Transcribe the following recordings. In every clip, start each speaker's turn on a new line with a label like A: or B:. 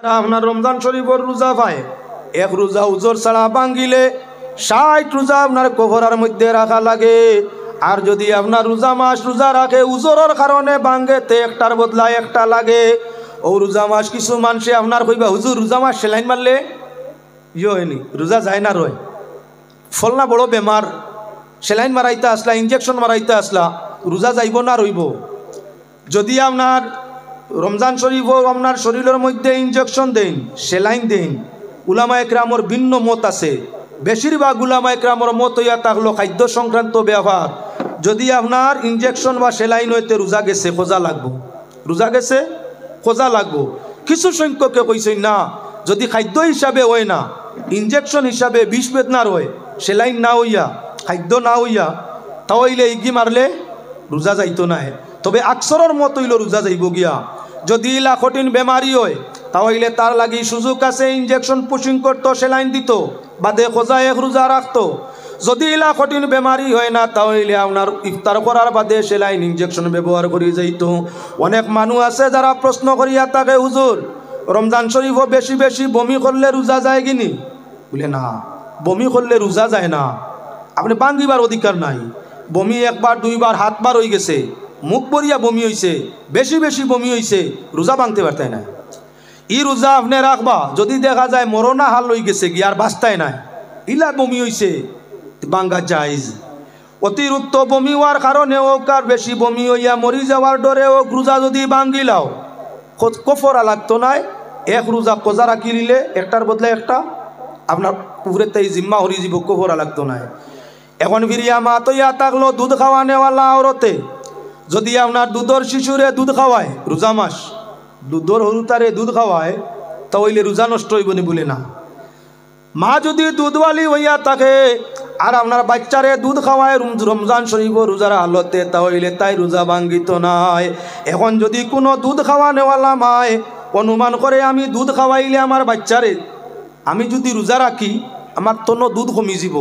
A: আপনার রমজান শরীফের রোজা পায়, এক রোজা উজোর ছাড়া ভাঙ্গিলে 60 রোজা আপনার কবরের মধ্যে রাখা লাগে। আর যদি আপনার রোজা মাস রোজা রাখে উজোরের কারণে ভাঙ্গে তে একটার বদলা একটা লাগে। ও রোজা মাস কিছু মানুষে আপনার কইবা হুজুর রোজা মাস সেলাইন মারলে হয়নি, রোজা যায় না রয়, ফল না বড় বেমার, সেলাইন মারাইতে আসলা, ইঞ্জেকশন মারাইতে আসলা, রোজা যাইব না রইব। যদি আপনার রমজান শরীফ আপনার শরীরের মধ্যে ইঞ্জেকশন দেন, সেলাইন দেন, উলামা একরামর ভিন্ন মত আছে। বেশিরভাগ উলামা একরামর মত হইয়া থাকলো খাদ্য সংক্রান্ত ব্যাপার। যদি আপনার ইঞ্জেকশন বা সেলাইন হইতে রোজা গেছে খোঁজা লাগবো, রোজা গেছে খোঁজা লাগবো। কিছু সংখ্যকে কইছেন না, যদি খাদ্য হিসাবে হয় না, ইঞ্জেকশন হিসাবে বিষ বেদনার হয়, সেলাইন না হইয়া খাদ্য না হইয়া, তাহলে ইগি মারলে রোজা যাইতো না। তবে আকসরের মত হইল রোজা যাইব গিয়া। যদি ইলা কঠিন বেমারি হয় তাহলে তার লাগি সুযোগ আছে, ইঞ্জেকশন পুশিং করতো, সেলাইন দিত, বাদে খোঁজা এক রোজা রাখতো। যদি ইলা কঠিন বেমারি হয় না তাহলে আপনার ইফতার করার বাদে সেলাইন ইঞ্জেকশন ব্যবহার করি যাইত। অনেক মানুষ আছে যারা প্রশ্ন করিয়া থাকে হুজুর রমজান শরীফও বেশি বেশি বমি করলে রোজা যায় কিনি? বলে না, বমি করলে রোজা যায় না, আপনি ভাঙ্গিবার অধিকার নাই। বমি একবার দুইবার হাতবার হয়ে গেছে, মুখ ভরিয়া বমি হয়েছে, বেশি বেশি বমি হয়েছে, রোজা ভাঙতে পারতাই না। ই রোজা আপনি রাখবা যদি দেখা যায় মরণা হাল হয়ে গেছে গিয়ে আর বাঁচতাই নাই, ইলা বমি হয়েছে ভাঙ্গা জায়েজ। অতিরিক্ত বমি হওয়ার কারণে হোক আর বেশি বমি হইয়া মরি যাওয়ার ডরে হোক রোজা যদি ভাঙ্গিলাও কফরা লাগতো নাই। এক রোজা কোজা রাখি নিলে একটার বদলে একটা আপনার পুকুরে তাই জিম্মা হরি যাব, কফরা লাগতো নাই। এখন ফিরিয়া মা তো ইয়া থাকলো দুধ খাওয়া নেওয়ালা আওরতে, যদি আপনার দুধর শিশুরে দুধ খাওয়ায় রোজা মাস, দুধর হরুতারে দুধ খাওয়ায় তাহলে রোজা নষ্ট হইব নি? বলে না। মা যদি দুধওয়ালি হইয়া থাকে আর আপনার বাচ্চারে দুধ খাওয়ায় রমজান শরীফ রোজার হালতে, তাহলে তাই রোজা ভাঙ্গিত নাই। এখন যদি কোনো দুধ খাওয়া নেওয়ালা মায় অনুমান করে আমি দুধ খাওয়াইলে আমার বাচ্চারে, আমি যদি রোজা রাখি আমার তন্ন দুধ কমি যাব,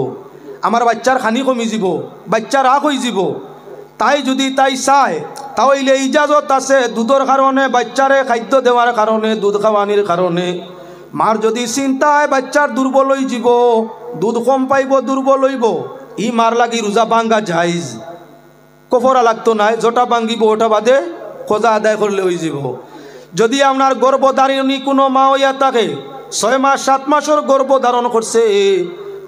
A: আমার বাচ্চার খানি কমি যাব, বাচ্চা রাগ হয়ে যাব, তাই যদি তাই চায় তাহলে ইজাজত আছে দুধের কারণে, বাচ্চারে খাদ্য দেওয়ার কারণে, দুধ খাওয়ানির কারণে। মার যদি চিন্তা হয় বাচ্চার দুর্বল হয়ে যাব, দুধ কম পাইব, দুর্বল হইব, ই মার লাগি রোজা ভাঙ্গা জায়েজ, কফরা লাগতো নাই। যেটা ভাঙ্গিব ওটা বাদে খোঁজা আদায় করলে হয়ে যাব। যদি আপনার গর্ভধারিণী কোনো মা হইয়া থাকে 6 মাস 7 মাসের গর্ভ ধারণ করছে,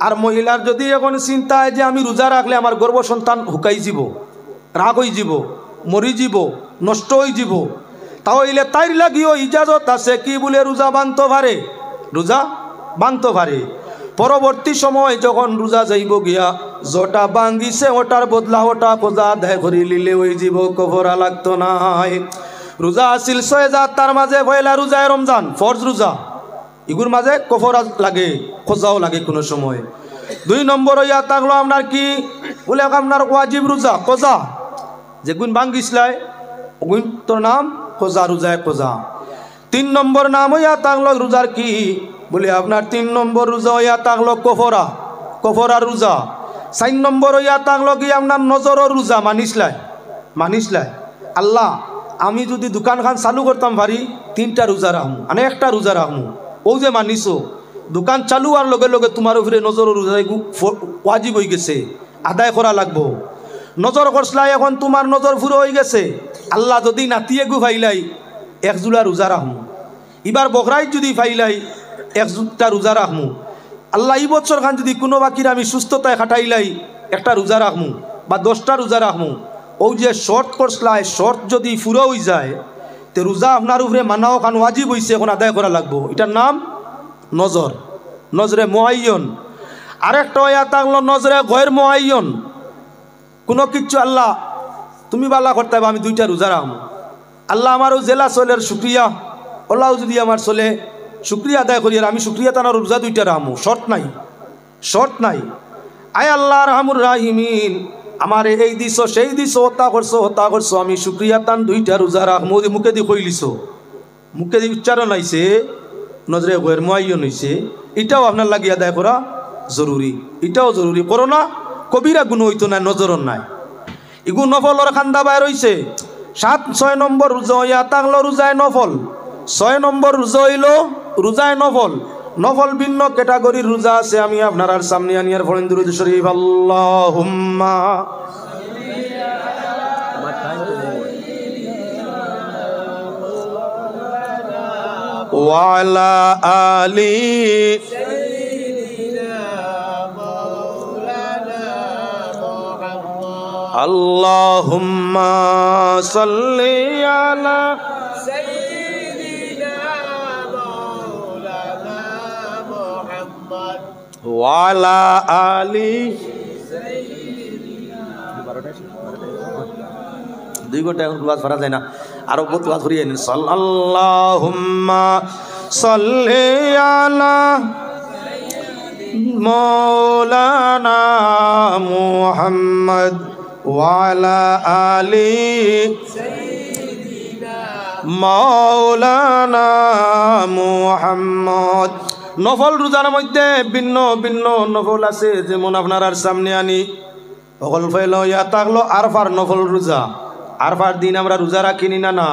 A: আর মহিলার যদি এখন চিন্তা হয় যে আমি রোজা রাখলে আমার গর্ভ সন্তান হুকাই যাব, রাগ হয়ে যাব, মরি যাব, নষ্ট হয়ে যাব, তাহলে তাইর লাগিও ইজাজত আছে কি বলে রোজা ভাঙতে পারে, রোজা ভাঙতে পারে। পরবর্তী সময় যখন রোজা যাইব গিয়া যেটা ভাঙ্গিছে ওটার বদলা ওটা খোঁজা আদায় করি লিলে ওই যাব, কফরা লাগতো নাই। রোজা আসিল 6 তার মাঝে পয়লা রোজায় রমজান ফরজ রোজা, এগুর মাঝে কফরা লাগে, খোঁজাও লাগে কোনো সময়। 2 নম্বর হইয়া থাকলো আপনার কি বলে আপনার ওয়াজিব রোজা কোজা, যেগুন ভাঙ্গিসলাই ওগুন তোর নাম কোজা, রোজায় কোজা। 3 নম্বর নাম হইয়া থাকলো রোজার কি বলে আপনার 3 নম্বর রোজা হইয়া থাকলো কফরা, কফরার রোজা। 4 নম্বর হইয়া থাকলো কি আপনার নজরের রোজা, মানিসলাই, মানিসলাই আল্লাহ আমি যদি দোকানখান চালু করতাম পারি 3টা রোজা রাখমু, মানে একটা রোজা রাখমু, ও যে মানিছো দোকান চালু আর লগে লগে তোমার উপরে নজরের রোজা ওয়াজিব হয়ে গেছে, আদায় করা লাগবো। নজর করছলাই এখন তোমার নজর ফুরো হয়ে গেছে, আল্লাহ যদি নাতিয়ে গু ফাইলাই 1 জুলা রোজা রাখমু, এবার বকরাই যদি ফাইলাই 1টা রোজা রাখমু, আল্লাহ এই বছর খান যদি কোনো বাকির আমি সুস্থতায় খাটাইলাই একটা রোজা রাখমু বা 10টা রোজা রাখমু। ও যে শর্ট করছলাই শর্ট যদি ফুরো হয়ে যায় তে রোজা আপনার উপরে মানাও খান ওয়াজিব হয়েছে, এখন আদায় করা লাগবো। এটার নাম নজর, নজরে মুআয়্যান। আরেকটা হইয়া থাকলো নজরে গয়র মুআয়্যান, কোনো কিচ্ছু আল্লাহ তুমি বালা করতে হবে আমি 2টা রোজা রাখবো, আল্লাহ আমারও জেলা চলের শুক্রিয়া, ওলাও যদি আমার চলে শুক্রিয়া আদায় করি আর আমি শুক্রিয়া তানার রোজা 2টা রাখবো, শর্ট নাই, শর্ট নাই। আয় আল্লাহ রাহমুর রাহিমিন আমার এই দিছ সেই দিছ হতা করছো আমি শুক্রিয়া তান 2টা রোজা রাখবো। মুখে দিয়ে কইলিছ, মুখে দিয়ে উচ্চারণ আইছে, নজরে গয়র মুআয়্যান হইছে, এটাও আপনার লাগি আদায় করা জরুরি, এটাও জরুরি। করো না কবিরা গুণ হইতো না, নজরন নাই, এগু নফলর খান্দা বাইর হইছে। 7 6 নম্বর রোজা হইয়া থাকলো রোজায় নফল, 6 নম্বর রোজা হইল রোজায় নফল নফল ভিন্ন ক্যাটাগরির রোজা আছে আমি আপনার সামনে আনিয়ার পড়েন দুরূদ শরীফ আল্লাহুম্মা ওয়া আলা আলি আল্লাহুম্মা সাল্লি আলা ওয়ালা আলি 2 ঘন্টা এখন ক্লাস করা যায় না আরো বহুত ক্লাস করিয়ে নিন আল্লাহুম্মা সাল্লি আলা মাওলানা মুহাম্মদ ওয়ালা আলি মাওলানা মুহাম্মদ নফল রোজার মধ্যে ভিন্ন ভিন্ন নফল আছে যেমন আপনার সামনে আনি অকল ফেল ইয়া থাকলো আরফার নফল রোজা আরফার দিন আমরা রোজা রাখিনি না না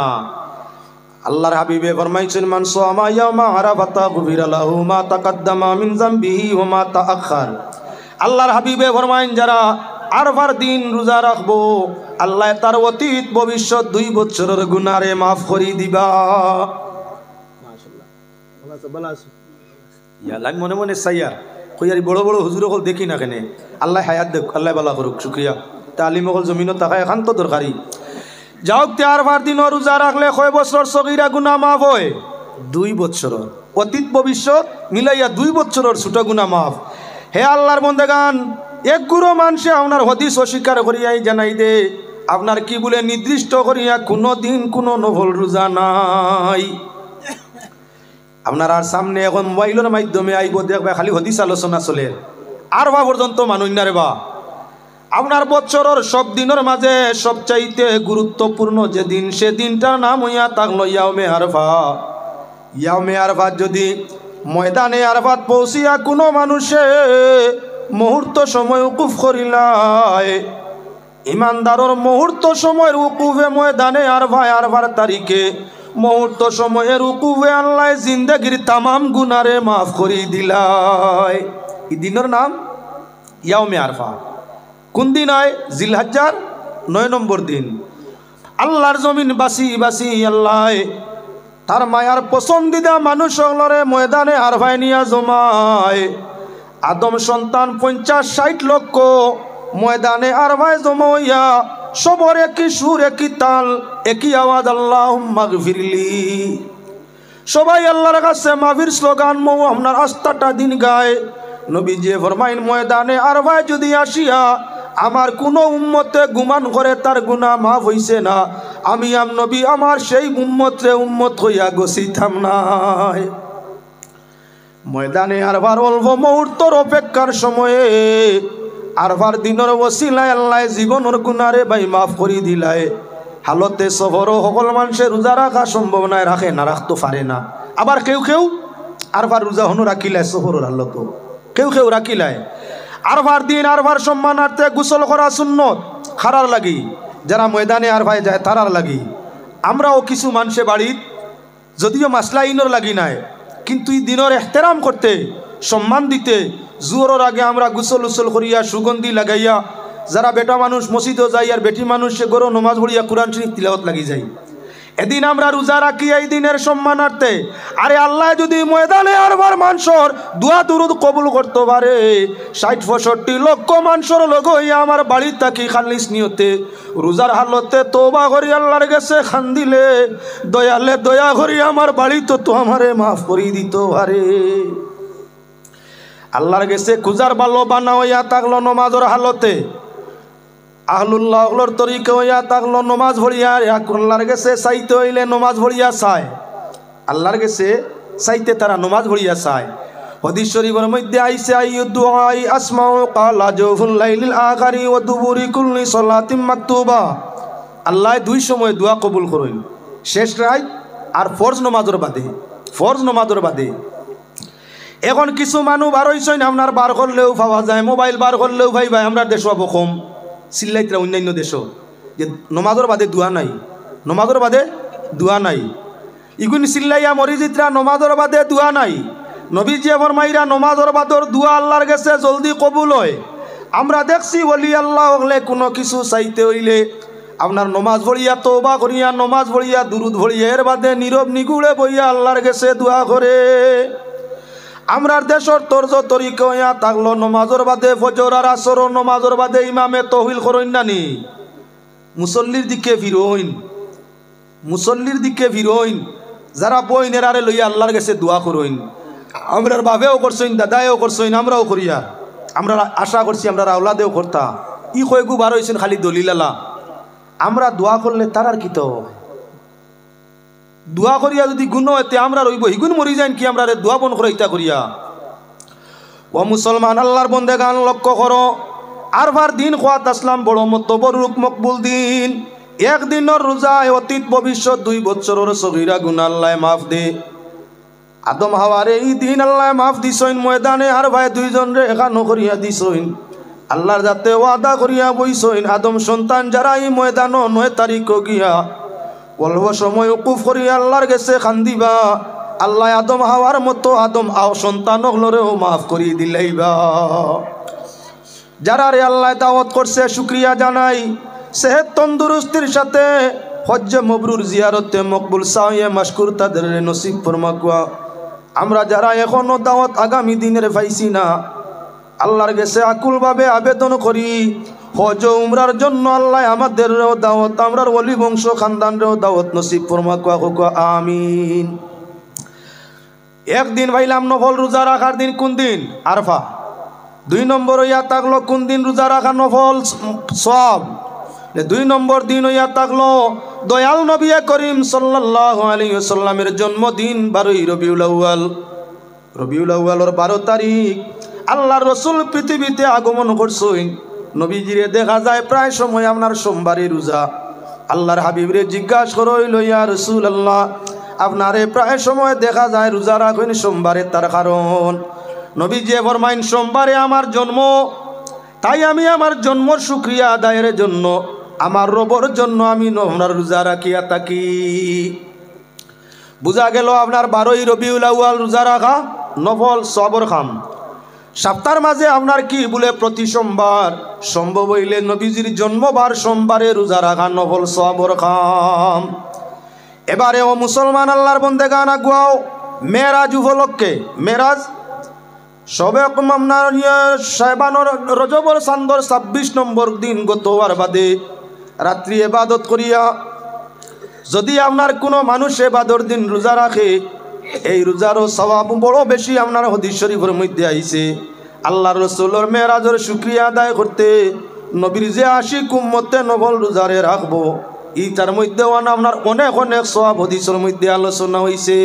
A: আল্লাহর হাবিবে ফরমাইছেন মান সামা ইয়ামা আরাফাতা গুফিরা লাহু মা তাকাদ্দামা মিন যামবিহি ওয়া মা তাআখার আল্লাহর হাবিবে ফরমাইন যারা আরফার দিন রোজা রাখবো আল্লাহ তার অতীত ভবিষ্যৎ 2 বছরের গুনাহে মাফ করে দিবা মাশাআল্লাহ আমি মনে মনে চাইয়ার কইয়ারি বড় বড় হুজুর হল দেখি না কেনে আল্লাহ হায়াত দেখ আল্লাহ বালা করুক শুক্রিয়া তালিম হল জমিনত থাকা একান্ত দরকারি যাওক তেয়ার ভার দিন রোজা রাখলে 6 বছর সগীরা গুনাহ মাফ হয় 2 বছর অতীত ভবিষ্যৎ মিলাইয়া 2 বছরের ছোট গুনাহ মাফ হে আল্লাহর বন্দেগান এক গুরু মানুষে আপনার হদিস অস্বীকার করিয়াই জানাই দে আপনার কি বলে নির্দিষ্ট করিয়া কোনো দিন কোনো নফল রোজা নাই আপনার সামনে এখন মোবাইলের মাধ্যমে আইব দেখবে খালি হদিস আলোচনা চলে আর বা পর্যন্ত মানুষ না রে বা আপনার বছরের সব দিনের মাঝে সবচাইতে গুরুত্বপূর্ণ যে দিন সে দিনটার নাম হইয়া থাকলো ইয়াউমে আরফা ইয়াউমে আরফাত যদি ময়দানে আরফাত পৌঁছিয়া কোনো মানুষে মুহূর্ত সময় উকুফ করিলায় ইমানদারর মুহূর্ত সময়ের উকুফে ময়দানে আরফায় আরফার তারিখে মুহূর্ত সময়ের উকুফে আল্লাহ জিন্দেগির তামাম গুনারে মাফ করে দিলায় এই দিনের নাম ইয়াউমে আরফা কোন দিন হয় জিলহজ্জার 9 নম্বর দিন আল্লাহর জমিন বাসি বাসি আল্লাহ তার মায়ার পছন্দিদা মানুষ সকলরে ময়দানে আরফায় নিয়া জমায় আদম সন্তান 50-60 লক্ষ ময়দানে আরফায় জমাইয়া সবর একই সুর একই তাল একই আওয়াজ আল্লাহুম্মা গফিরলি সবাই আল্লাহর কাছে মাফির স্লোগান মৌ আপনার আস্থাটা দিন গায় নবীজি ফরমাইন ময়দানে আরফায় যদি আসিয়া আমার কোনো উম্মতে গুমান করে তার গুনাহ মাফ হইছে না আমি নবী আমার সেই উম্মতরে উম্মত হইয়া গছিতাম নাই ময়দানে আরফার অল্প মুহূর্তর অপেক্ষার সময়ে আরফার দিনের ওসিলায় আল্লাহ জীবনের গুনারে ভাই মাফ করে দিলায় হালতে সফর সকল মানুষের রোজা রাখা সম্ভব নয় রাখে না রাখতে পারে না আবার কেউ কেউ আরফার রোজা হনু রাখিলায় সফরের হালত কেউ কেউ রাখিলায় আরফার দিন আরফার সম্মানার্থে গোসল করা সুন্নত খারার লাগি যারা ময়দানে আরফায় যায় তারার লাগি আমরাও কিছু মানুষে বাড়িত যদিও মাসলা ইনর লাগি নাই কিন্তু এই দিনের এহতেরাম করতে সম্মান দিতে জোরের আগে আমরা গোসল উসল করিয়া সুগন্ধি লাগাইয়া যারা বেটা মানুষ মসজিদও যাই আর বেটি মানুষ সে গরো নমাজ পড়িয়া কোরআন শরীফ তিলাওয়াত লাগি যাই এদিন আমরা রোজা রাখি এই দিনের সম্মানার্থে আরে আল্লাহ যদি ময়দানে আরবার মানুষের দোয়া দুরুদ কবুল করতে পারে 60-65 লক্ষ মানুষের লগ হইয়া আমার বাড়ি থাকি খালিস নিয়তে রোজার হালতে তওবা করি আল্লাহর কাছে খান্দিলে দয়ালে দয়া করি আমার বাড়ি তো আমারে মাফ করে দিত পারে আল্লাহর কাছে খুজার ভালো বানা হইয়া থাকলো নমাজের হালতে আহলুল্লাহর তরিকা হইয়া থাকলো নমাজ ভরিয়া আল্লাহর কাছে চাইতে হইলে নমাজ ভরিয়া চায় আল্লাহর কাছে চাইতে তারা নমাজ ভরিয়া চায় হাদিস শরীফের মধ্যে আইছে আইয়ুদুআই আসমাউ ক্বালা জওফুল লাইলিল আখারি ওয়া দুবুরি কুল্লি সালাতিন মাকতুবা আল্লাহ 2 সময় দোয়া কবুল করেন শেষ রাত আর ফরজ নমাজের বাদে এখন কিছু মানুষ বার হইছেন আপনার বার করলেও পাওয়া যায় মোবাইল বার করলেও ভাই আমরা দেশ পাবো কম সিল্লাইতরা অন্যান্য দেশ যে নমাজের বাদে দোয়া নাই ইগুন চিল্লাইয়া মরিজিতরা নমাজর বাদে দোয়া নাই। নবীজি ফরমাইরা নমাজর বাদর দোয়া আল্লাহর কাছে জলদি কবুল হয়। আমরা দেখছি ওলি আল্লাহ হলে কোনো কিছু চাইতে হইলে আপনার নমাজ ভরিয়া তওবা করিয়া নমাজ ভরিয়া দুরুদ ভরিয়া এর বাদে নীরব নিগুড়ে বইয়া আল্লাহর কাছে দোয়া করে। আমরার দেশর তর্জ তরিকা হইয়া থাকলো নমাজর বাদে ফজর আর আসর নমাজর বাদে ইমামে তহবিল করেন নানি মুসল্লির দিকে ফিরোইন, মুসল্লির দিকে ফিরোইন, যারা বইনের আরে লইয়া আল্লাহর কাছে দোয়া করইন। আমরার বাবেও করছেন, দাদাও করছেন, আমরাও করিয়া আমরা আশা করছি আমরা আওলাদেও করতা। ই কয়েকু বার হয়েছেন খালি দলিলালা। আমরা দোয়া করলে তার আর কি তো দোয়া করিয়া যদি গুণ এতে আমরা রইব হিগুন মরি যান কি আমরা দোয়া বন করে ইতা করিয়া। ও মুসলমান আল্লাহর বন্দেগান লক্ষ্য করো, আরবার দিন খোয়াত আসলাম বড় মতবরুক মকবুল দিন। একদিনের রোজায় অতীত ভবিষ্যৎ 2 বছরের সগীরা গুনাহ আল্লাহ মাফ দে। আদম হাওয়ারে এই দিন আল্লাহ মাফ দিছইন, ময়দানে আর ভাই 2 জনরে এখানো করিয়া দিছইন। আল্লাহর যাতে ওয়াদা করিয়া বইছইন আদম সন্তান যারা এই ময়দান 9 তারিখ গিয়া অল্প সময় উকুফ করিয়া আল্লাহর কাছে খান্দিবা। আল্লাহ আদম হাওয়ার মতো আদম সন্তান হলরেও মাফ করিয়ে দিলাইবা। যারা রে আল্লাহ দাওয়াত করছে শুকরিয়া জানাই। সেহত তন্দুরুস্তির সাথে হজ্জ মবরুর জিয়ারতে মকবুল সাইয়ে মাশকুর তাদের নসিব ফরমাকুয়া। আমরা যারা এখনো দাওয়াত আগামী দিনের পাইছি না আল্লাহর কাছে আকুলভাবে আবেদন করি হজ উমরার জন্য আল্লাহ আমাদের দাওয়াত আমরার ওলি বংশ খানদানরেও দাওয়াত নসিব ফরমাকুয়া কুয়া আমিন। একদিন ভাইলাম নফল রোজা রাখার দিন কোন দিন? আরফা। 2 নম্বর হইয়া থাকলো কোন দিন রোজা রাখা নফল সওয়াব। 2 নম্বর দিন হইয়া থাকলো দয়াল নবী করিম সাল্লাল্লাহু আলাইহি ওয়াসাল্লামের জন্মদিন 12 রবিউল আউয়াল। রবিউল আউয়ালের 12 তারিখ আল্লাহর রাসূল পৃথিবীতে আগমন করছেন। নবীজিরে দেখা যায় প্রায় সময় আপনার সোমবারে রোজা। আল্লাহর হাবিবরে জিজ্ঞাসা করইল ইয়া রাসূলুল্লাহ আপনারে প্রায় সময় দেখা যায় রোজা রাখেন সোমবারে, তার কারণ? নবীজি ফরমাইন সোমবারে আমার জন্ম, তাই আমি আমার জন্মর শুকরিয়া আদায়ের জন্য আমার রবের জন্য আমি আপনার রোজা রাখিয়া থাকি। বুঝা গেল আপনার 12 রবিউল আউয়াল রোজা রাখা নফল সবর খাম। সপ্তাহের মাঝে আপনার কি বলে প্রতি সোমবার সম্ভব হইলে নবীজির জন্মবার সোমবারে রোজা রাখা নফল সবর খাম। এবারে ও মুসলমান আল্লাহর বন্দেগান আগুয়াও মেরাজ উপলক্ষে, মেরাজ সবে আপনার শাবানোর রজবর চান্দর 26 নম্বর দিন গত হওয়ার বাদে রাত্রি ইবাদত করিয়া যদি আপনার কোনো মানুষ ইবাদতের দিন রোজা রাখে এই রোজারও সওয়াব বড় বেশি। আপনার হাদিস শরীফের মধ্যে আইছে আল্লাহর রাসূলের মেরাজের শুকরিয়া আদায় করতে নবীর যে আশিক উম্মতে নফল রোজারে রাখবো ইটার মধ্যে আপনার অনেক অনেক সওয়াব হাদিসের মধ্যে আলোচনা হয়েছে।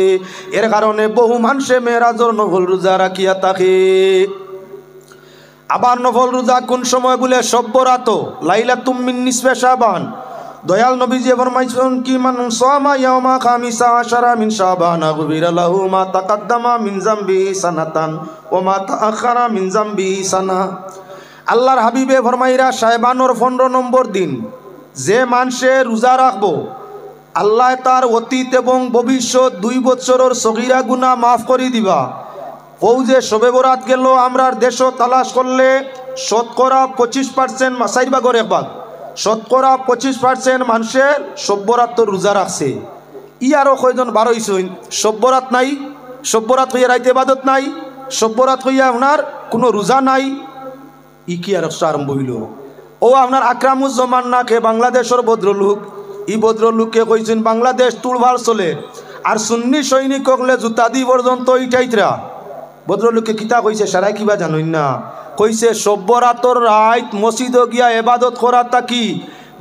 A: এর কারণে বহু মানুষে মেরাজের নফল রোজা রাখিয়া থাকে। আবার নফল রোজা কোন সময় বলে? সব্বরাত লাইলাতুম মিন নিসফে শাবান। দয়াল নবীজি ফরমাইছেন কি মান সামা ইয়াউমা খামিসা আশারা মিন শাবান গুফিরা লাহু মা তাকাদ্দামা মিন যামবিহি সানাতান ওয়া মা তাআখারা মিন যামবিহি সানা। আল্লাহর হাবিবে ফরমাইরা শাবানোর 15 নম্বর দিন যে মানুষে রোজা রাখবো আল্লাহ তার অতীত এবং ভবিষ্যৎ 2 বছরের সগীরা গুনাহ মাফ করে দিবা। ও যে শবে বরাত গেল আমরার দেশ তালাশ করলে শতকরা 25% মাসাইর বাগর একবার শতকরা 25% মানুষের সব্বরাত রোজা রাখছে। ই আরও কয়জন 12 হইছেন সব্বরাত নাই, সব্বরাত হইয়া রাইতে ইবাদত নাই, সব্বরাত হইয়া আপনার কোনো রোজা নাই। ই কি আর আরম্ভ হইল? ও আপনার আকরামুজ্জামান নাকে বাংলাদেশের ভদ্রলোক, ই ভদ্রলোককে কইছেন বাংলাদেশ তুলভাল চলে আর সুন্নি সৈনিক হলে জুতা দি পর্যন্ত ইটাইতরা। ভদ্রলোককে কিতা কইছে সারাই কিবা জানই না, কইছে সব্বরাতর রাত মসজিদ গিয়া এবাদত করা তাকি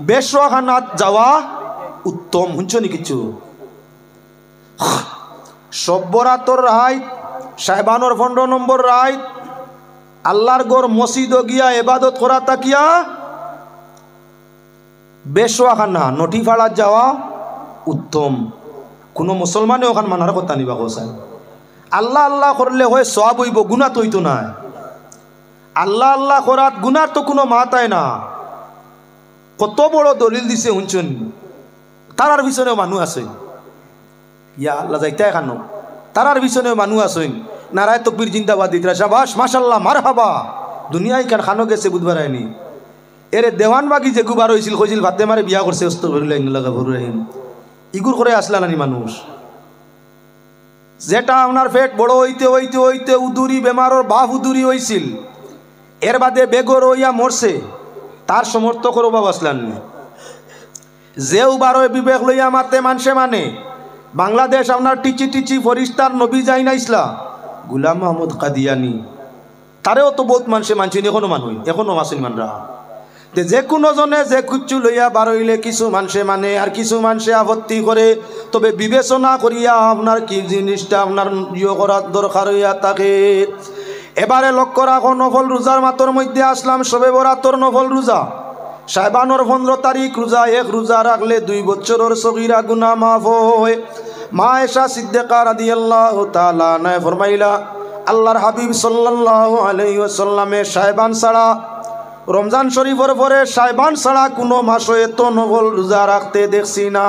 A: বেশখানাত যাওয়া উত্তম। শুনছনি কিছু? সব্বরাতর রাত শাবানোর 15 নম্বর রাত আল্লাহর ঘর মসজিদ গিয়া এবাদত করা তাকিয়া বেশখানা নটি ফাড়া যাওয়া উত্তম। কোনো মুসলমানে ওখান মানার কথা নিবা কোসায়। আল্লাহ আল্লাহ করলে হয় সওয়াব হইব, গুনাহ তো হইতো না। আল্লাহ আল্লাহ করাত গুনার তো কোনো মাথায় না। কত বড় দলিল দিছে শুনছেন, তার পিছনে মানুষ আছে। ইয়া আল্লাহ যাইতে খানো তারার পিছনে মানুষ আসইন নারায় তকবীর জিন্দাবাদ দিতরা শাবাশ মাশাল্লাহ মারহাবা দুনিয়ায় কান খানো গেছে বুধবার আইনি এরে দেওয়ানবাগি যে গুবার হয়েছিল কইছিল ভাতে মারে বিয়া করছে অস্ত ভরিলে লাগা ভরু আহিম ইগুর করে আসলা নানি মানুষ যেটা আপনার পেট বড় হইতে হইতে হইতে উদুরি বেমারর বাপ উদুরি হয়েছিল এর বাদে বেগর হইয়া মরছে তার সমর্থকর অভাব আসলান যে উবার বিবেক লইয়া মারতে মানসে মানে বাংলাদেশ আপনার টিচি টিচি ফরিস্তার নবী যাই না ইসলা গুলাম মোহাম্মদ কাদিয়ানি তারেও তো বহুত মানুষে মানছেন এখনো মানুষ এখনো আসেন মানরা যে কোনো জনে যে কুচ্ছু লইয়া বারইলে কিছু মানুষে মানে আর কিছু মানুষে আপত্তি করে তবে বিবেচনা করিয়া আপনার কি জিনিসটা আপনার ইয়ে করার দরকার হইয়া থাকে এবারে লক্ষ্য রাখো নফল রোজার মাতর মধ্যে আসলাম সবে বরাতর নফল রোজা শাবানোর 15 তারিখ রোজা এক রোজা রাখলে 2 বছরের সগীরা গুনাহ মাফ হয় মা আয়েশা সিদ্দিকা রাদিয়াল্লাহু তাআলা আনহা ফরমাইলা আল্লাহর হাবিব সাল্লাল্লাহু আলাইহি ওয়াসাল্লামে শাবান ছাড়া রমজান শরীফের পরে শাবান ছাড়া কোনো মাসে এত নফল রোজা রাখতে দেখছি না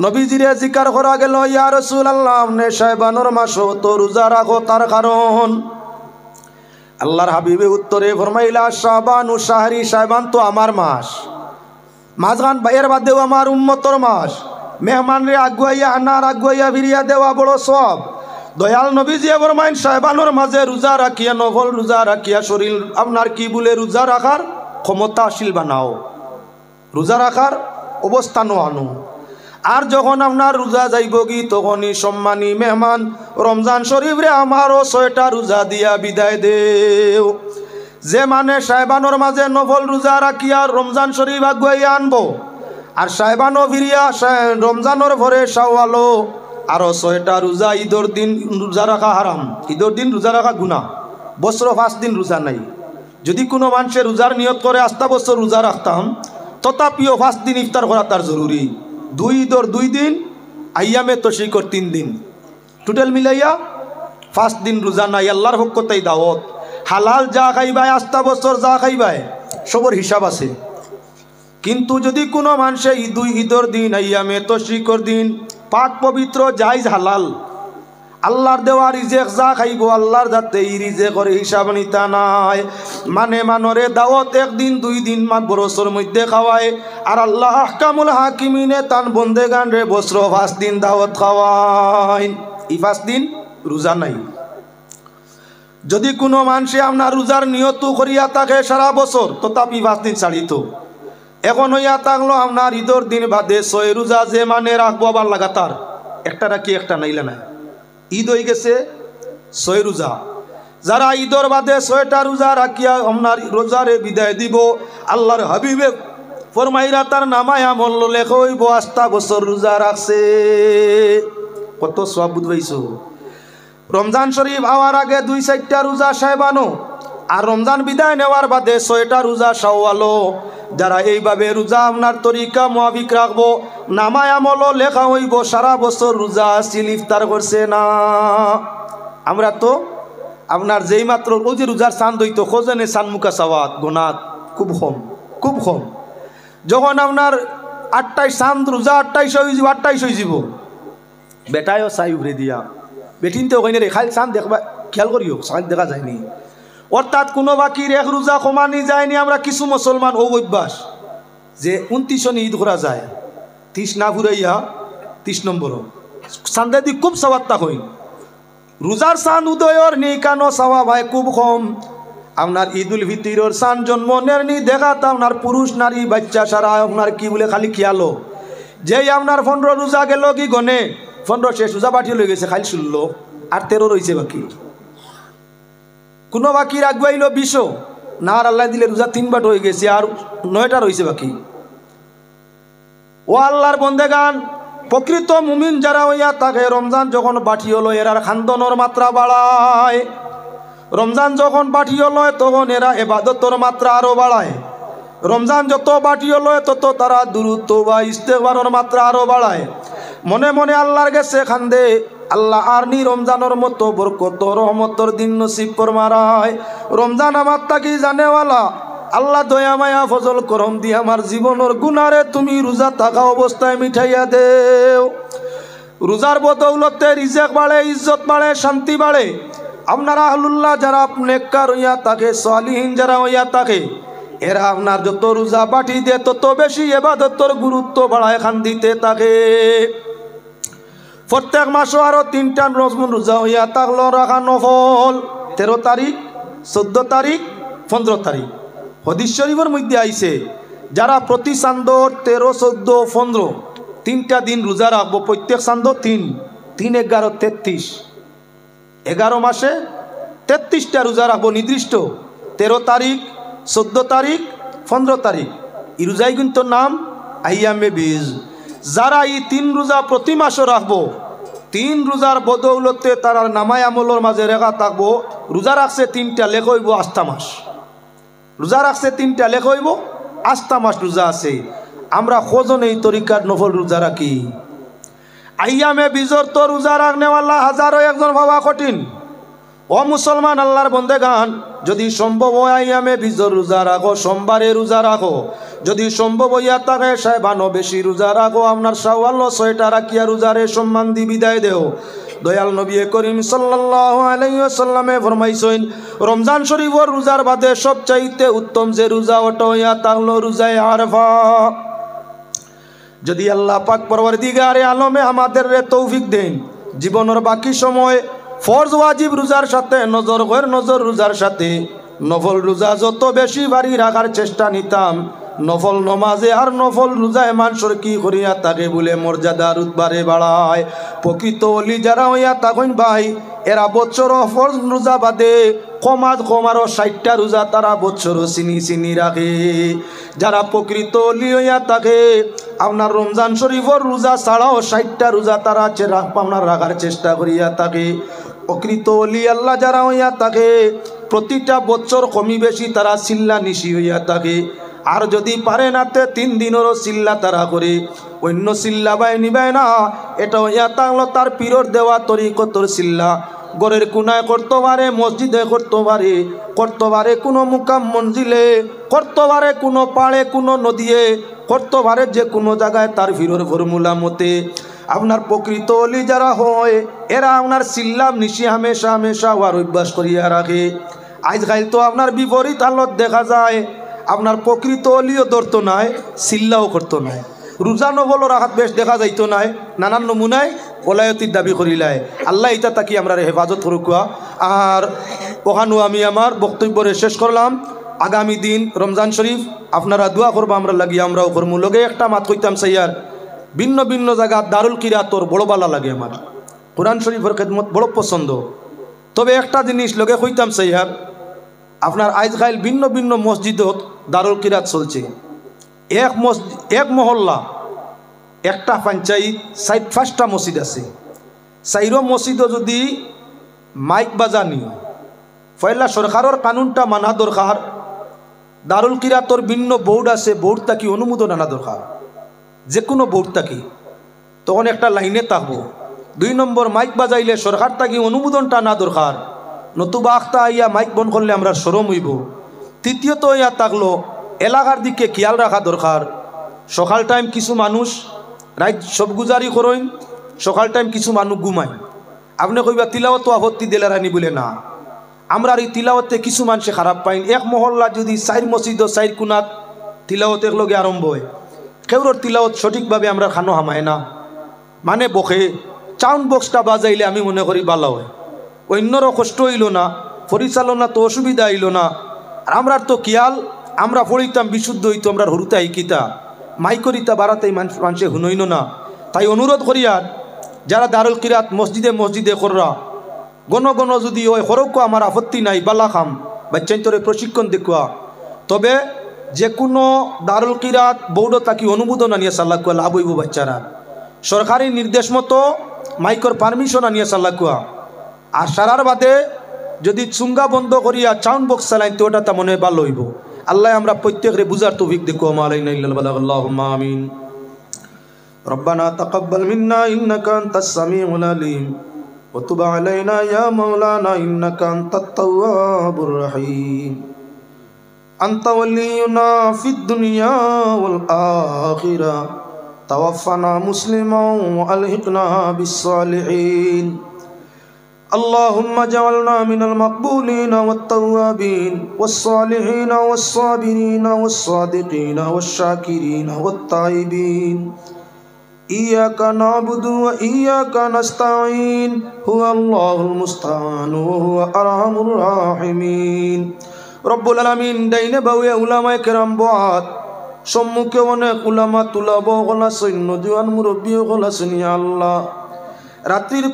A: নবীজিরে জিকার করা গেল ইয়া রাসূলুল্লাহ আপনি শাবানোর মাসে তো রোজা রাখো তার কারণ আল্লাহর হাবিবে উত্তরে ফরমাইলা শাবান ও শাহরি শাবান তো আমার মাস মাঝখান বাইয়ের বাদেও আমার উম্মতর মাস মেহমান রে আগুয়াইয়া আনার আগুয়াইয়া ফিরিয়া দেওয়া বড় সব দয়াল নবীজি ফরমাইন শাবানোর মাঝে রোজা রাখিয়া নফল রোজা রাখিয়া শরীর আপনার কি বলে রোজা রাখার ক্ষমতাশীল বানাও রোজা রাখার অবস্থানও আনো আর যখন আপনার রোজা যাইব কি তখনই সম্মানী মেহমান রমজান শরীফ রে আমারও 6টা রোজা দিয়া বিদায় দেও যে মানে শাবানোর মাঝে নফল রোজা রাখিয়া রমজান শরীফ আগুয়াইয়া আনবো আর শাবানও ফিরিয়া রমজানোর পরে শাওয়ালও আরও 6টা রোজা ঈদর দিন রোজা রাখা হারাম ঈদর দিন রোজা রাখা গুনাহ বছর 5 দিন রোজা নাই যদি কোনো মানুষের রোজার নিয়ত করে আস্তা বছর রোজা রাখতাম তথাপিও 5 দিন ইফতার করা তার জরুরি 2 ঈদর 2 দিন আইয়ামে তশরিকর 3 দিন টোটাল মিলাইয়া 5 দিন রোজা নাই আল্লাহর হকতাই দাওয়াত হালাল যা খাইবাই আস্তা বছর যা খাইবাই সবর হিসাব আছে কিন্তু যদি কোনো মানুষে ঈদর দিন আইয়ামে তশরিকর দিন পাক পবিত্র জায়েজ হালাল আল্লাহর দেওয়া রিজেক যা খাইব আল্লাহর যাতে এই রিজেকের হিসাব নিতা নাই মানে মানরে দাওয়াত 1 দিন 2 দিন মা বছর মধ্যে খাওয়ায় আর আল্লাহ আহকামুল হাকিমিনে তান বন্দেগান রে বছর 5 দিন দাওয়াত খাওয়ায় এই 5 দিন রোজা নাই যদি কোনো মানুষে আপনার রোজার নিয়ত করিয়া থাকে সারা বছর তথাপি 5 দিন ছাড়িত এখন হইয়া থাকলো আপনার ঈদর দিন বাদে 6 রোজা যে মানে রাখবো আবার লাগাতার একটা রাখি একটা নাইলে না ঈদ হয়ে গেছে 6 রোজা যারা ঈদর বাদে 6টা রোজা রাখিয়া আপনার রোজারে বিদায় দিব আল্লাহর হাবিবে ফরমাইরা তার নামায় আমল লেখা হইব আস্তা বছর রোজা রাখছে কত সওয়াব বুঝবাইছো রমজান শরীফ আওয়ার আগে 2-4টা রোজা শাবানো আর রমজান বিদায় নেওয়ার বাদে 6টা রোজা শাওয়ালও যারা এইভাবে রোজা আপনার তরিকা মুআফিক রাখবো নামায় আমল লেখা হইব সারা বছর রোজা আসিল ইফতার করছে না আমরা তো আপনার যেই মাত্র ওই যে রোজার চাঁদ হইতো খোঁজেনে চাঁদ মুখা চাওয়াত গোনাত খুব কম যখন আপনার 28 চাঁদ রোজা 28 হয়ে যাব বেটায়ও চাই উভরে দিয়া বেটিনতে ওখানে রে খালি চাঁদ দেখবা খেয়াল করিও চাঁদ দেখা যায়নি অর্থাৎ কোনো বাকির 1 রোজা কমানি যায়নি আমরা কিছু মুসলমান ও অভ্যাস যে 29 ঈদ করা যায় 30 না ঘুরাইয়া 30 নম্বর চাঁদে দি খুব সওয়াবটা হই রোজার চাঁদ উদয়র নি কানো সওয়াব হয় খুব কম আপনার ঈদুল ফিতরের চাঁদ জন্মনের নি দেখাত আপনার পুরুষ নারী বাচ্চা সারা আপনার কি বলে খালি খেয়ালো যেই আপনার 15 রোজা গেল কি গনে 15 শেষ রোজা পাঠিয়ে লই গেছে খালি শুনলো আর 13 রয়েছে বাকি কোনো বাকি রাখবাইল 20 না আর আল্লাহ দিলে রোজা 3 বাট হয়ে গেছে আর 9টা রয়েছে বাকি ও আল্লাহর বন্দেগান প্রকৃত মুমিন যারা হইয়া থাকে রমজান যখন বাটি হলো এরার খান্দনের মাত্রা বাড়ায় রমজান যখন বাটি হলো তখন এরা ইবাদতের মাত্রা আরো বাড়ায় রমজান যত বাটি হলো তত তারা দুরূদ তওবা ইস্তেগফারের মাত্রা আরো বাড়ায় মনে মনে আল্লাহর কাছে খান্দে আল্লাহ আর নি রমজানের মতো বরকত রহমতর দিন নসিব ফরমায় রমজান আমার তাকি জানেওয়ালা আল্লাহ দয়া মায়া ফজল করম দি আমার জীবনের গুনারে তুমি রোজা থাকা অবস্থায় মিঠাইয়া দেও রোজার বদৌলতে রিজেক বাড়ে, ইজ্জত বাড়ে, শান্তি বাড়ে। আপনারা আহলুল্লাহ যারা নেককার হইয়া থাকে, সালিহিন যারা হইয়া থাকে, এরা আপনার যত রোজা বাটি দেয় তত বেশি ইবাদতের গুরুত্ব বাড়ায় খান দিতে থাকে। প্রত্যেক মাসও আরো 3টা রোজা হইয়া থাকলো রাখা নফল। 13 তারিখ, 14 তারিখ, 15 তারিখ। হাদিস শরীফের মধ্যে আইছে যারা প্রতি চান্দর 13, 14, 15 3টা দিন রোজা রাখবো, প্রত্যেক চান্দর 3, 3, 11, 33, 11 মাসে 33টা রোজা রাখবো নির্দিষ্ট। 13 তারিখ, 14 তারিখ, 15 তারিখ এই রোজাই কিন্তু নাম আইয়ামে বীজ। যারা এই 3 রোজা প্রতি মাসে রাখবো, 3 রোজার বদৌলতে তারা নামায় আমলের মাঝে রেখা থাকবো। রোজা রাখছে 3টা লেখ হইব আস্থা মাস, রোজা রাখছে 3টা লেখ হইব আস্থা মাস রোজা আছে। আমরা খোঁজন এই তরিকার নফল রোজা রাখি। আইয়ামে বীজর তো রোজা রাখনেওয়ালা হাজারো একজন ভাবা কঠিন। ও মুসলমান আল্লাহর বন্দেগান, যদি সম্ভব হয় আইয়ামে বীজর রোজা রাখো, সোমবারে রোজা রাখো। যদি সম্ভব হইয়া থাকে সাহেবানো বেশি রোজা রাখো। আপনার শাওয়াল 6টা রাখিয়া রোজারে সম্মান দি বিদায় দেও। দয়াল নবী করিম সাল্লাল্লাহু আলাইহি ওয়াসাল্লামে ফরমাইছেন, রমজান শরীফের রোজার বাদে সবচাইতে উত্তম যে রোজা ওটা হইয়া থাকলো রোজায়ে আরাফা। যদি আল্লাহ পাক পরওয়ারদিগারে আলমে আমাদের তৌফিক দেন, জীবনের বাকি সময় ফরজ ওয়াজিব রোজার সাথে নজর রোজার সাথে নফল রোজা যত বেশি বাড়ি রাখার চেষ্টা নিতাম। নফল নমাজে আর নফল রোজায় মানুষের কি করিয়া থাকে বলে মর্যাদা রুতবারে বাড়ায়। প্রকৃত অলি যারা হইয়া থাকেন ভাই, এরা বছর ফরজ রোজা বাদে কমারও 60টা রোজা তারা বছর চিনি রাখে। যারা প্রকৃত অলি হইয়া থাকে, আপনার রমজান শরীফের রোজা ছাড়াও 60টা রোজা তারা আপনার রাখার চেষ্টা করিয়া থাকে। প্রকৃত অলি আল্লাহ যারা হইয়া থাকে, প্রতিটা বছর কমি বেশি তারা চিল্লা নিশি হইয়া থাকে। আর যদি পারে নাতে 3 দিনেরও চিল্লা তারা করে, অন্য চিল্লা নিবাই না। এটা হইয়া থাকলো তার পীরর দেওয়া তরিকতর চিল্লা। গড়ের কোনায় করতে পারে, মসজিদে করতে পারে কোনো মুকাম মঞ্জিলে, করতে পারে কোনো পাড়ে, কোনো নদীয়ে, করতে পারে যে কোনো জায়গায় তার পীরর ফর্মুলা মতে। আপনার প্রকৃত অলি যারা হয়, এরা আপনার চিল্লাম নিশি হামেশা হওয়ার অভ্যাস করিয়া রাখে। আজকাল তো আপনার বিপরীত হালত দেখা যায়। আপনার প্রকৃত অলিও ধরতো নাই, চিল্লাও করতো নাই। রোজা নবল রাখাত বেশ দেখা যাইতো নাই, নানান নমুনায় ওলায়তির দাবি করিলায়। আল্লাহ ইটা তাকি আমরা হেফাজত করুকা। আর ওখানো আমি আমার বক্তব্য শেষ করলাম। আগামী দিন রমজান শরীফ আপনারা দোয়া করবো, আমরা লাগি আমরাও করবো। লগে একটা মাত কইতাম সাইয়ার, ভিন্ন ভিন্ন জায়গা দারুল কিরাতর বড় বালা লাগে আমার। কোরআন শরীফের খেদমত বড় পছন্দ। তবে একটা জিনিস লগে কইতাম সাইয়ার, আপনার আজকাল ভিন্ন ভিন্ন মসজিদত দারুল কিরাত চলছে। এক মহল্লা একটা পঞ্চায়েত 4-5টা মসজিদ আছে। 4 মসজিদও যদি মাইক বাজানি, পয়লা সরকারের কানুনটা মানা দরকার। দারুল কিরাতর ভিন্ন বোর্ড আছে, বোর্ড তাকি অনুমোদন আনা দরকার, যে কোনো বোর্ড তাকি। তখন একটা লাইনে থাকবো। 2 নম্বর, মাইক বাজাইলে সরকার তাকি অনুমোদনটা আনা দরকার, নতুবা আখতা আইয়া মাইক বন্ধ করলে আমরা শরম হইব। তৃতীয়ত ইয়া থাকলো এলাকার দিকে খেয়াল রাখা দরকার। সকাল টাইম কিছু মানুষ রাইত সব গুজারি করেন, সকাল টাইম কিছু মানুষ ঘুমায়। আপনি কইবা তিলাওয়াত আপত্তি দিলে রানি বলে না, আমরা এই তিলাওয়াতে কিছু মানুষে খারাপ পাইন। এক মহল্লা যদি 4 মসজিদ 4 কোনাত তিলাওয়াতের লগে আরম্ভ হয়, কেউর তিলাওয়াত সঠিকভাবে আমরা খানো হামায় না, মানে বকে চাউন্ড বক্সটা বাজাইলে আমি মনে করি ভালো হয়। অন্যরও কষ্ট হইল না, পরিচালনা তো অসুবিধা হইল না। আর আমরা তো কিয়াল আমরা পড়িতাম বিশুদ্ধ হইতো, আমরা হরুতে আইকিতা মাইকরিতা বাড়াতেই মানুষে হুনইন না। তাই অনুরোধ করিয়ার যারা দারুল কিরাত মসজিদে কররা গণ যদি ওই হরকও আমার আপত্তি নাই, বালা খাম বাচ্চান্তরে প্রশিক্ষণ দেখুয়া। তবে যে কোনো দারুল কিরাত বৌড় তাকি অনুমোদন আনিয়া সাল্লাকুয়া লাভ হইব। বাচ্চারা সরকারি নির্দেশ মতো মাইকর পারমিশন আনিয়া সাল্লাকুয়া। আর সারার বাদে যদি চুঙ্গা বন্ধ করিয়া চাউন্ড বক্স চালাইন তো ওটা তা মনে হয় ভালো হইব। আল্লাহ আমরা প্রত্যেকরে বুঝার তৌফিক দেখো। আল্লাহুম্মা আমিন। রব্বানা তাকাব্বাল মিন্না ইন্নাকা আনতাস সামিউল আলিম ওয়া তুব আলাইনা ইয়া মাওলানা ইন্নাকা আনতাত তাওয়াবুর রহিম। আনতা ওয়ালিয়ুনা ফিদ দুনিয়া ওয়াল আখিরা توفنا مسلما وألحقنا بالصالحين اللهم اجعلنا من المقبولين والتوابين والصالحين والصابرين والصادقين والشاكرين والتائبين إياك نعبد وإياك نستعين هو الله المستعان وهو أرحم الراحمين رب العالمين دين باوي علماء کرام بعد সম্মুখে অনেক উলামা তুলাব গলা সৈন্য জওয়ান মুরব্বী গলা শুনিয়া আল্লাহ রাত্রির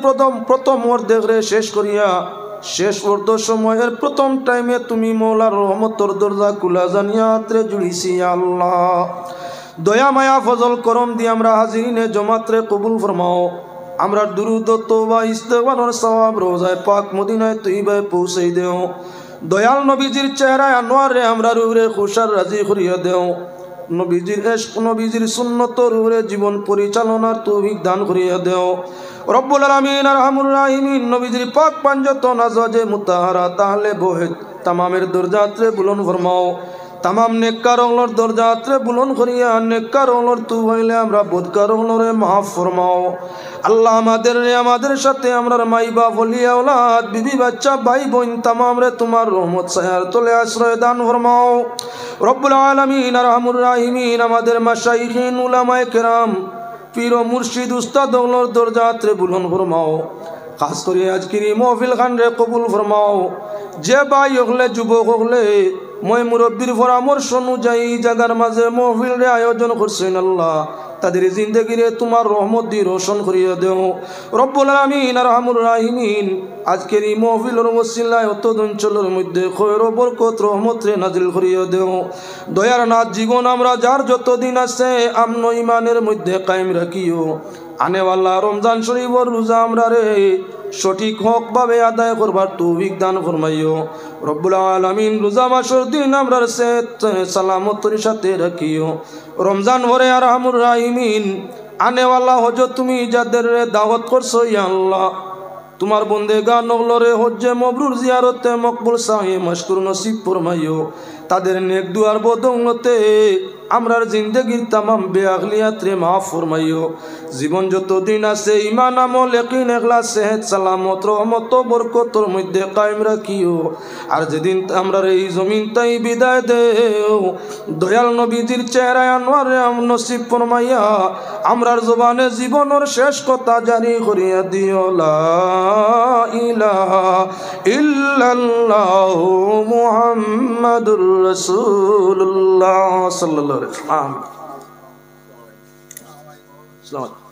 A: প্রথম অর্ধেকরে শেষ করিয়া শেষ অর্ধ সময়ের প্রথম টাইমে তুমি মওলার রহমতের দরজা খুলা জানিয়া হাতরে জুড়িছি আল্লাহ দয়া মায়া ফজল করম দিয়ে আমরা হাজিরিনে জমাতরে কবুল ফরমাও আমরা দুরুদ তওবা ইস্তেগফারের সওয়াব রোজায়ে পাক মদিনায় তৈয়বায় পৌঁছাই দেও দয়াল নবীজির চেহারায় আনোয়ারে আমরা রূরে খুশার রাজি করিয়া দেও নবীজির ইশক নবীজির সুন্নতর উপরে জীবন পরিচালনার তৌফিক দান করিয়া দেও রব্বুল আলামিন আরহামুর রাহিমিন নবীজির পাক পাঞ্জাতন আজওয়াজে মুতাহারা তাহলে বহে তামামের দরজাতে বুলন্দ ফরমাও তামাম নেককারগুলোর দরজাতে বুলন্দ করিয়া নেককারগুলোর তু হইলে আমরা বদকারগুলোরে মাফ ফরমাও আল্লাহ আমাদের সাথে আমরার মাই বাপ ওলি আওলাদ বিবি বাচ্চা ভাই বোন তামাম রে তোমার রহমত ছায়ার তলে আশ্রয় দান ফরমাও রব্বুল আলামিন আরহামুর রাহিমিন আমাদের মাশাইখিন উলামায়ে কেরাম পীর ও মুর্শিদ উস্তাদগুলোর দরজাতে বুলন্দ ফরমাও খাস করে আজকের এই মাহফিল খান রে কবুল ফরমাও যে ভাই হলে যুবক হলে মই মুরব্বীর পরামর্শ অনুযায়ী জায়গার মাঝে মাহফিল রে আয়োজন করছেন আল্লাহ তাদের জিন্দেগিরে তোমার রহমত দিয়ে রোশন করিয়া দেও রব্বুল আলামিন আরহামুর রাহিমিন আজকের এই মাহফিলের ওসিলায় অত অঞ্চলের মধ্যে খৈর ও বরকত রহমত রে নাজিল করিয়া দেও দয়ার নাথ জীবন আমরা যার যতদিন আছে আমন ইমানের মধ্যে কায়েম রাখিও আনেওয়ালা রমজান শরীফের রোজা আমরা রে সঠিক হক ভাবে আদায় করবার তৌফিক দান ফরমাইও রব্বুল আলামিন রোজা মাসের দিন আমরা সালামতের সাথে রাখিও রমজান ভরে আরহামুর রাহিমিন আনেওয়ালা হজ তুমি যাদের দাওয়াত করছো ইয়া আল্লাহ তোমার বন্দেগান নগলরে হজ্জে মবরুর জিয়ারতে মকবুল সাহে মশকুর নসিব ফরমাইও তাদের নেক দুয়ার বদৌলতে আমরার জিন্দেগির তামাম বেআগলিয়াত রে মাফ ফরমাইও জীবন যতদিন আছে ঈমান আমল ইয়াকিন ইখলাস সেহত সালামত রহমত বরকতর মধ্যে কায়েম রাখিও আর যেদিন আমরার এই জমিন তাই বিদায় দেও দয়াল নবীজির চেহারায় আনোয়ার নসিব ফরমাইয়া আমরার জবানে জীবনের শেষ কথা জারি করিয়া দিও লা ইলাহা ইল্লাল্লাহু মুহাম্মাদুর রাসূলুল্লাহ সাল্লাল্লাহু আলাইহি ওয়া সাল্লাম।